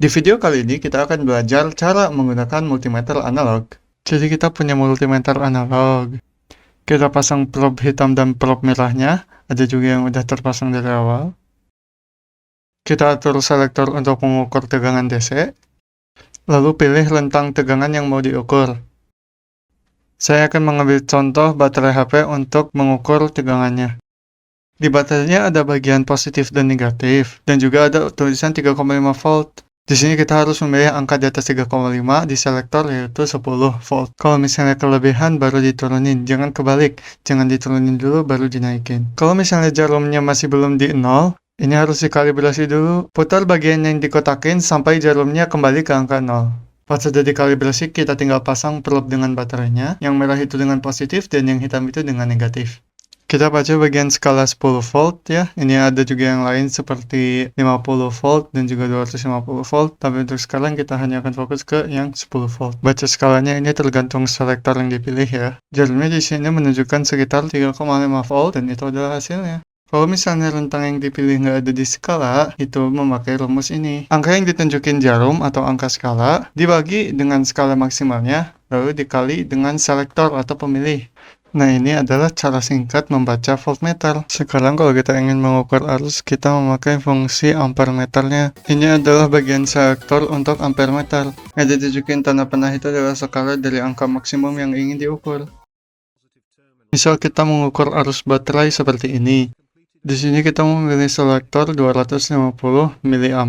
Di video kali ini kita akan belajar cara menggunakan multimeter analog. Jadi kita punya multimeter analog. Kita pasang probe hitam dan probe merahnya. Ada juga yang udah terpasang dari awal. Kita atur selektor untuk mengukur tegangan DC. Lalu pilih rentang tegangan yang mau diukur. Saya akan mengambil contoh baterai HP untuk mengukur tegangannya. Di baterainya ada bagian positif dan negatif, dan juga ada tulisan 3,5 volt. Di sini kita harus memilih angka di atas 3,5 di selektor, yaitu 10 volt. Kalau misalnya kelebihan baru diturunin, jangan kebalik. Jangan diturunin dulu baru dinaikin. Kalau misalnya jarumnya masih belum di 0, ini harus dikalibrasi dulu. Putar bagian yang dikotakin sampai jarumnya kembali ke angka 0. Pas sudah dikalibrasi, kita tinggal pasang probe dengan baterainya. Yang merah itu dengan positif dan yang hitam itu dengan negatif. Kita baca bagian skala 10 volt ya. Ini ada juga yang lain seperti 50 volt dan juga 250 volt. Tapi untuk sekarang kita hanya akan fokus ke yang 10 volt. Baca skalanya ini tergantung selektor yang dipilih ya. Jarumnya di sini menunjukkan sekitar 3,5 volt dan itu adalah hasilnya. Kalau misalnya rentang yang dipilih nggak ada di skala, itu memakai rumus ini. Angka yang ditunjukin jarum atau angka skala dibagi dengan skala maksimalnya, lalu dikali dengan selektor atau pemilih. Nah, ini adalah cara singkat membaca voltmeter. Sekarang kalau kita ingin mengukur arus, kita memakai fungsi ampermeternya. Ini adalah bagian selektor untuk ampermeter. Yang ditunjukin tanda panah itu adalah skala dari angka maksimum yang ingin diukur. Misal kita mengukur arus baterai seperti ini. Di sini kita memilih selektor 250 mA.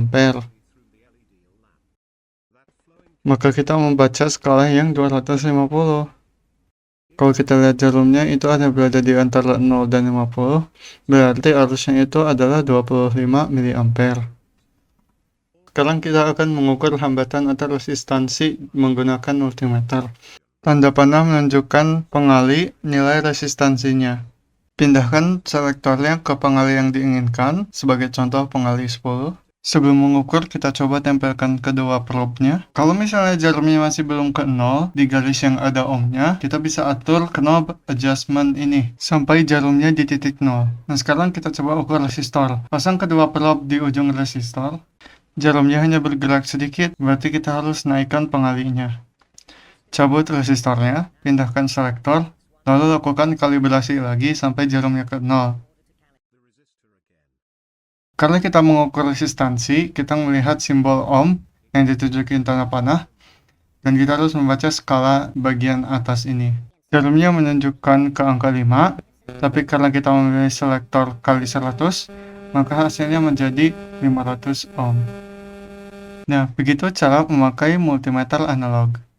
Maka kita membaca skala yang 250. Kalau kita lihat jarumnya itu ada berada di antara 0 dan 50, berarti arusnya itu adalah 25 mA. Sekarang kita akan mengukur hambatan atau resistansi menggunakan multimeter. Tanda panah menunjukkan pengali nilai resistansinya. Pindahkan selektornya ke pengali yang diinginkan, sebagai contoh pengali 10. Sebelum mengukur, kita coba tempelkan kedua probe-nya. Kalau misalnya jarumnya masih belum ke 0, di garis yang ada ohmnya, kita bisa atur knob adjustment ini, sampai jarumnya di titik 0. Nah, sekarang kita coba ukur resistor. Pasang kedua probe di ujung resistor. Jarumnya hanya bergerak sedikit, berarti kita harus naikkan pengalinya. Cabut resistornya, pindahkan selektor, lalu lakukan kalibrasi lagi sampai jarumnya ke 0. Karena kita mengukur resistansi, kita melihat simbol ohm yang ditunjukin tanda panah, dan kita harus membaca skala bagian atas ini. Jarumnya menunjukkan ke angka 5, tapi karena kita memilih selektor kali 100, maka hasilnya menjadi 500 ohm. Nah, begitu cara memakai multimeter analog.